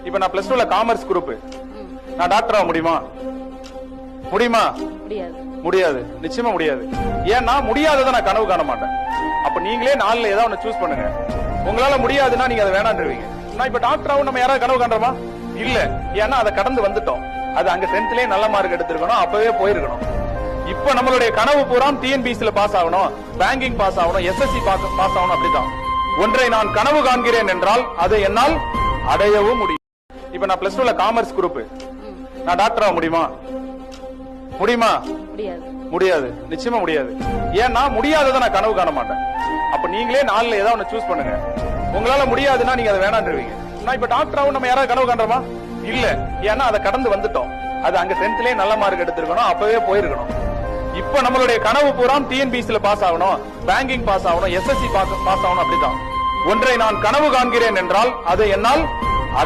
இப்ப நான் plus 2ல commerce group, நான் டாக்டர் ஆக முடியுமா? முடியுமா? முடியாது, நிச்சயமா முடியாது. ஏன்னா முடியாததை நான் கனவு காண மாட்டேன். அப்ப நீங்களே 4ல ஏதாவது ஒண்ணு சூஸ் பண்ணுங்க. உங்களால முடியாதுன்னா நீங்க அதை வேணான்றீங்க. நான் இப்ப டாக்டர் ஆகும் நம்ம யாராவது கனவு காண்றோமா? இல்ல. ஏன்னா அதை கடந்து வந்துட்டோம். அது அங்க 10thலயே நல்ல மார்க் எடுத்திருக்கணும், அப்பவே போயிருக்கணும். இப்ப நம்மளுடைய கனவு பூரா டிஎன்பிசில பாஸ் ஆகணும், பேங்கிங் பாஸ் ஆகணும், எஸ்எஸ்சி பாஸ் ஆகணும். அப்படிதான். ஒன்றை நான் கனவு காண்கிறேன் என்றால் அதை என்னால் அடையவும் முடியும். இப்ப நான் பிளஸ் 2ல காமர்ஸ் குரூப், நான் டாக்டர் ஆக முடியுமா? முடியுமா? முடியாது, நிச்சயமா முடியாது. ஏன்னா முடியாததை நான் கனவு காண மாட்டேன். அப்ப நீங்களே 4ல ஏதாவது ஒண்ணு சூஸ் பண்ணுங்க. உங்களால முடியாதுன்னா நீங்க அதை வேணான்றீங்க. நான் இப்ப டாக்டர் ஆகும் நம்ம யாராவது கனவு காண்றோமா? இல்ல. ஏன்னா அதை கடந்து வந்துட்டோம். அது அங்க 10thலயே நல்ல மார்க் எடுத்திருக்கணும், அப்பவே போயிருக்கணும். இப்ப நம்மளுடைய கனவு பூரா டிஎன்பிசில பாஸ் ஆகணும், பேங்கிங் பாஸ் ஆகணும், எஸ்எஸ்சி பாஸ் ஆகணும். அப்படிதான். ஒன்றை நான் கனவு காண்கிறேன் என்றால் அதை என்னால்